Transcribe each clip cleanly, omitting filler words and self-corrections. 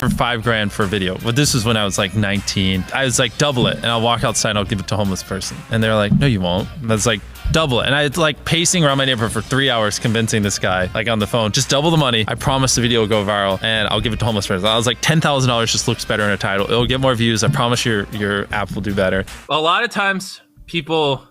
for $5,000 for a video. But this was when I was like 19. I was like, double it. And I'll walk outside and I'll give it to a homeless person. And they're like, no, you won't. And I was like, double it. And I was like pacing around my neighborhood for 3 hours convincing this guy, like on the phone, just double the money. I promise the video will go viral and I'll give it to homeless person. I was like, $10,000 just looks better in a title. It'll get more views. I promise your app will do better. A lot of times people,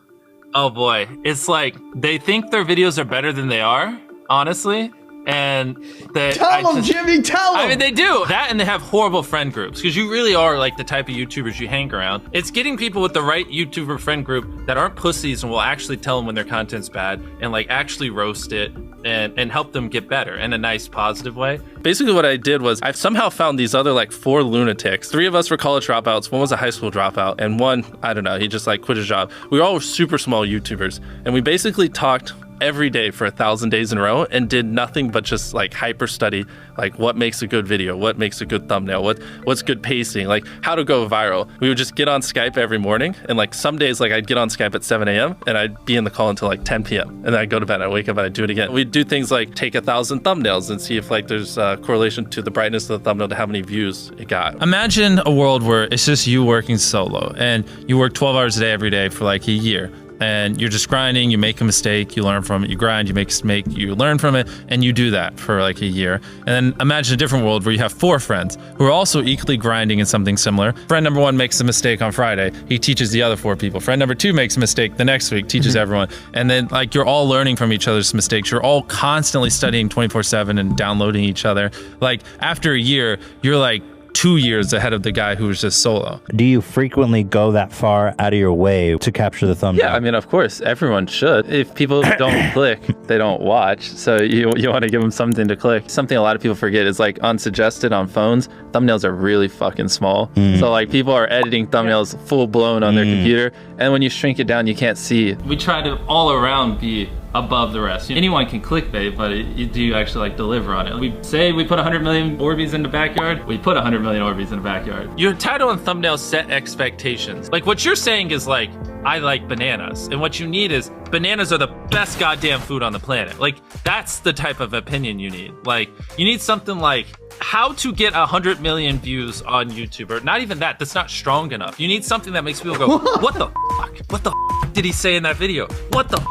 oh boy, it's like they think their videos are better than they are, honestly. And that tell them, Jimmy, tell them. I mean, they do that, and they have horrible friend groups because you really are like the type of YouTubers you hang around. It's getting people with the right YouTuber friend group that aren't pussies and will actually tell them when their content's bad and like actually roast it and help them get better in a nice, positive way. Basically what I did was I've somehow found these other like 4 lunatics. 3 of us were college dropouts, 1 was a high school dropout, and 1, I don't know, he just like quit his job. We all were super small YouTubers, and we basically talked every day for 1,000 days in a row and did nothing but just like hyper study, like what makes a good video, what makes a good thumbnail, what's good pacing, like how to go viral. We would just get on Skype every morning, and like some days like I'd get on Skype at 7 a.m. and I'd be in the call until like 10 p.m. and then I'd go to bed, I'd wake up and I'd do it again. We'd do things like take 1,000 thumbnails and see if like there's a correlation to the brightness of the thumbnail to how many views it got. Imagine a world where it's just you working solo and you work 12 hours a day every day for like a year. And you're just grinding, you make a mistake, you learn from it, you grind, you make a mistake, you learn from it, and you do that for like a year. And then imagine a different world where you have 4 friends who are also equally grinding in something similar. Friend number 1 makes a mistake on Friday, he teaches the other 4 people. Friend number 2 makes a mistake the next week, teaches everyone. And then like you're all learning from each other's mistakes. You're all constantly studying 24/7 and downloading each other. Like after a year, you're like 2 years ahead of the guy who was just solo. Do you frequently go that far out of your way to capture the thumbnail? Yeah, I mean, of course, everyone should. If people don't click, they don't watch. So you want to give them something to click. Something a lot of people forget is like unsuggested on phones, thumbnails are really fucking small. So like people are editing thumbnails full blown on their computer. And when you shrink it down, you can't see. We try to all around be above the rest. Anyone can clickbait, but do you actually like deliver on it? We say we put 100 million Orbeez in the backyard, we put 100 million Orbeez in the backyard. Your title and thumbnail set expectations. Like what you're saying is like, I like bananas. And what you need is bananas are the best goddamn food on the planet. Like that's the type of opinion you need. Like you need something like how to get 100 million views on YouTube, or not even that, that's not strong enough. You need something that makes people go, what the fuck? What the fuck did he say in that video? What the fuck?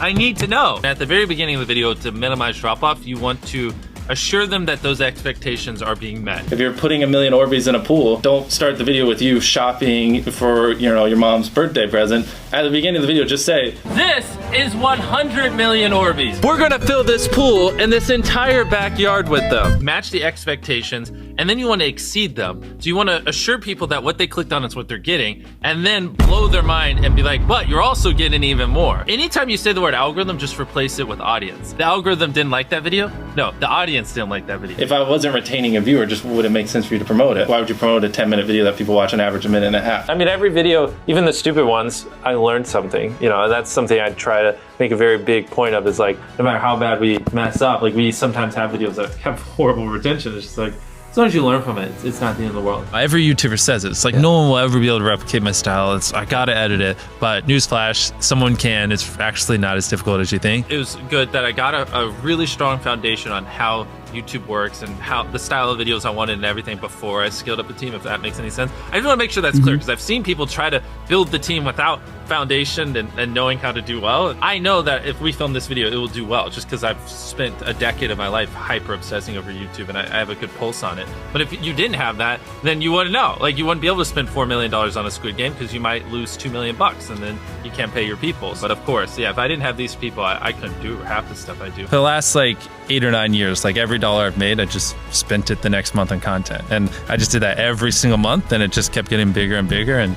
I need to know. At the very beginning of the video, to minimize drop-off, you want to assure them that those expectations are being met. If you're putting 1 million Orbeez in a pool, don't start the video with you shopping for, you know, your mom's birthday present. At the beginning of the video, just say, this is 100 million Orbeez. We're gonna fill this pool and this entire backyard with them. Match the expectations, and then you want to exceed them. So you want to assure people that what they clicked on is what they're getting, and then blow their mind and be like, but you're also getting even more. Anytime you say the word algorithm, just replace it with audience. The algorithm didn't like that video? No, the audience didn't like that video. If I wasn't retaining a viewer, just would it make sense for you to promote it? Why would you promote a 10-minute video that people watch on average a minute and a half? I mean, every video, even the stupid ones, I learned something. You know, and that's something I try to make a very big point of, is like, no matter how bad we mess up, like we sometimes have videos that have horrible retention. It's just like, as long as you learn from it, it's not the end of the world. Every YouTuber says it. It's like, no one will ever be able to replicate my style. I gotta edit it. But newsflash, someone can. It's actually not as difficult as you think. It was good that I got a really strong foundation on how YouTube works and how the style of videos I wanted and everything before I scaled up a team, if that makes any sense. I just want to make sure that's clear, because I've seen people try to build the team without foundation and knowing how to do well. I know that if we film this video, it will do well, just because I've spent a decade of my life hyper obsessing over YouTube and I have a good pulse on it. But if you didn't have that, then you wouldn't know. Like, you wouldn't be able to spend $4 million on a Squid Game, because you might lose $2 million and then you can't pay your people. But of course, yeah, if I didn't have these people, I couldn't do half the stuff I do. For the last like 8 or 9 years, like every dollar I've made, I just spent it the next month on content. And I just did that every single month, and it just kept getting bigger and bigger, and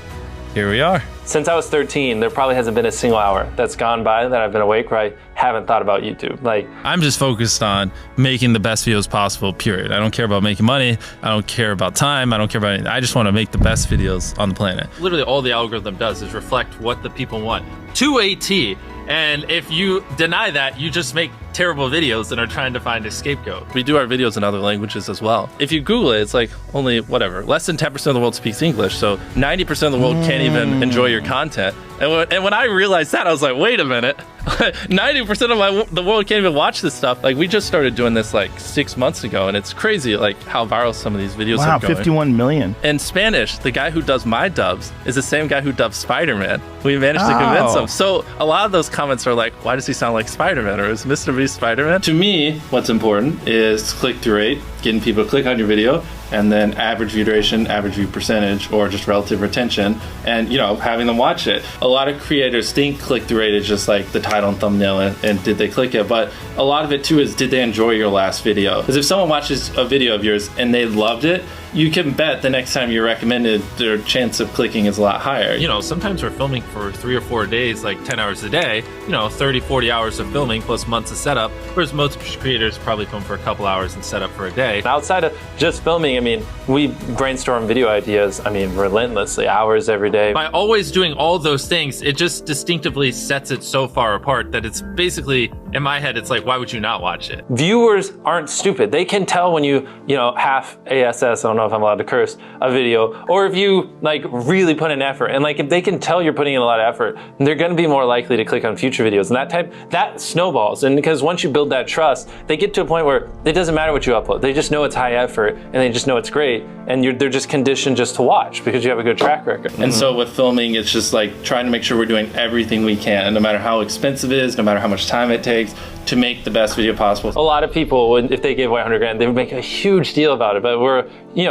here we are. Since I was 13, there probably hasn't been a single hour that's gone by that I've been awake where I haven't thought about YouTube. Like, I'm just focused on making the best videos possible, period. I don't care about making money. I don't care about time. I don't care about anything. I just want to make the best videos on the planet. Literally all the algorithm does is reflect what the people want to a T. And if you deny that, you just make terrible videos and are trying to find a scapegoat. We do our videos in other languages as well. If you Google it, it's like only, whatever, less than 10% of the world speaks English. So 90% of the world can't even enjoy your content. And when I realized that, I was like, wait a minute. 90% of the world can't even watch this stuff. Like, we just started doing this like 6 months ago, and it's crazy like how viral some of these videos Wow, are going. 51 million. In Spanish, the guy who does my dubs is the same guy who dubbed Spider-Man. We managed to convince him. So a lot of those comments are like, why does he sound like Spider-Man? Or is Mr. Beast Spider-Man? To me, what's important is click-through rate, getting people to click on your video, and then average view duration, average view percentage, or just relative retention, and having them watch it. A lot of creators think click-through rate is just like the title and thumbnail and did they click it, but a lot of it too is, did they enjoy your last video? Because if someone watches a video of yours and they loved it, you can bet the next time you recommend it, their chance of clicking is a lot higher. Sometimes we're filming for 3 or 4 days, like 10 hours a day, 30, 40 hours of filming plus months of setup, whereas most creators probably film for a couple hours and set up for a day. Outside of just filming, we brainstorm video ideas, relentlessly, hours every day. By always doing all those things, it just distinctively sets it so far apart that it's basically, in my head, it's like, why would you not watch it? Viewers aren't stupid. They can tell when you half ASS, I don't know if I'm allowed to curse, a video, or if you really put in effort. And if they can tell you're putting in a lot of effort, they're gonna be more likely to click on future videos. And that snowballs. And because once you build that trust, they get to a point where it doesn't matter what you upload. They just know it's high effort and they just know it's great. And they're just conditioned just to watch because you have a good track record. And so with filming, it's just like trying to make sure we're doing everything we can, no matter how expensive it is, no matter how much time it takes, to make the best video possible. A lot of people, if they gave away 100 grand, they would make a huge deal about it. But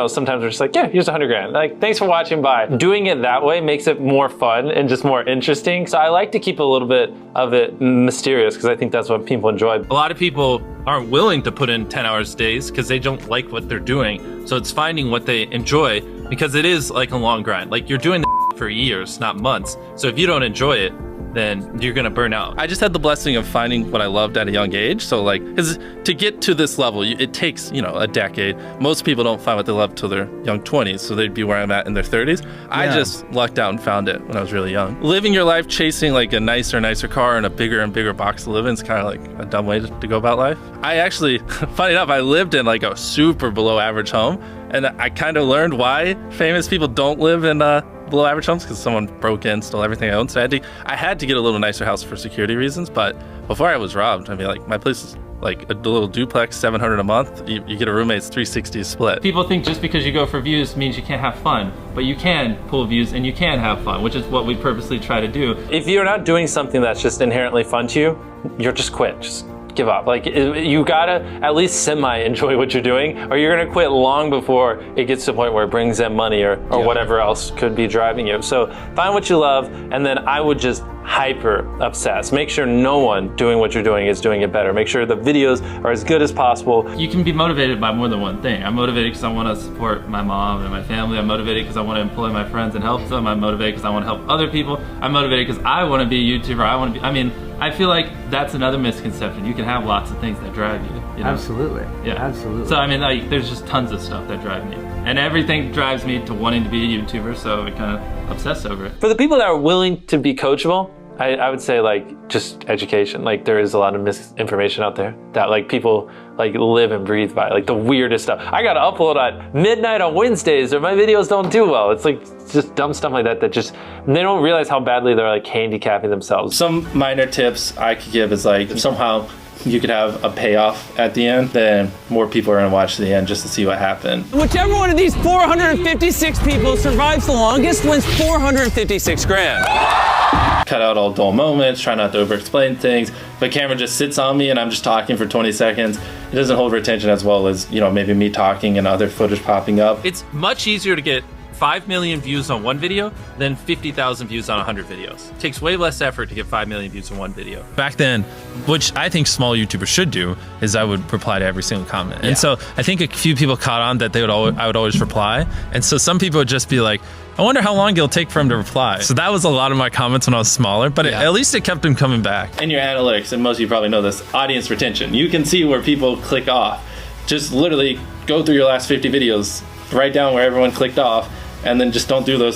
sometimes we're just like, yeah, here's 100 grand. Thanks for watching, bye. Doing it that way makes it more fun and just more interesting. So I like to keep a little bit of it mysterious because I think that's what people enjoy. A lot of people aren't willing to put in 10 hours days because they don't like what they're doing. So it's finding what they enjoy, because it is like a long grind. You're doing for years, not months. So if you don't enjoy it, then you're gonna burn out. I just had the blessing of finding what I loved at a young age. So because to get to this level, it takes, a decade. Most people don't find what they love till their young 20s. So they'd be where I'm at in their 30s. Yeah. I just lucked out and found it when I was really young. Living your life chasing a nicer car and a bigger and bigger box to live in is kind of like a dumb way to go about life. I actually, funny enough, I lived in a super below average home. And I kind of learned why famous people don't live in below average homes, because someone broke in, stole everything I owned. So I had to get a little nicer house for security reasons. But before I was robbed, my place is a little duplex, $700 a month. You get a roommate's $360 split. People think just because you go for views means you can't have fun, but you can pull views and you can have fun, which is what we purposely try to do. If you're not doing something that's just inherently fun to you, you're just quit. Just give up. You gotta at least semi-enjoy what you're doing, or you're gonna quit long before it gets to the point where it brings in money or whatever else could be driving you. So find what you love, and then I would just hyper obsess. Make sure no one doing what you're doing is doing it better. Make sure the videos are as good as possible. You can be motivated by more than one thing. I'm motivated because I want to support my mom and my family. I'm motivated because I want to employ my friends and help them. I'm motivated because I want to help other people. I'm motivated because I want to be a YouTuber. I feel like that's another misconception. You can have lots of things that drive you. Absolutely. Yeah. Absolutely. So there's just tons of stuff that drive me. And everything drives me to wanting to be a YouTuber, so I kind of obsess over it. For the people that are willing to be coachable, I would say just education. There is a lot of misinformation out there that people live and breathe by, the weirdest stuff. I gotta upload at midnight on Wednesdays or my videos don't do well. It's just dumb stuff like that just, they don't realize how badly they're handicapping themselves. Some minor tips I could give is if somehow you could have a payoff at the end, then more people are gonna watch to the end just to see what happened. Whichever one of these 456 people survives the longest wins 456 grand. Cut out all dull moments, try not to over-explain things. If a camera just sits on me and I'm just talking for 20 seconds, it doesn't hold retention as well as, maybe me talking and other footage popping up. It's much easier to get 5 million views on one video than 50,000 views on 100 videos. It takes way less effort to get 5 million views on one video. Back then, which I think small YouTubers should do, is I would reply to every single comment. And so I think a few people caught on that I would always reply. And so some people would just be like, I wonder how long it'll take for him to reply. So that was a lot of my comments when I was smaller, but at least it kept him coming back. In your analytics, and most of you probably know this, audience retention. You can see where people click off. Just literally go through your last 50 videos, write down where everyone clicked off, and then just don't do those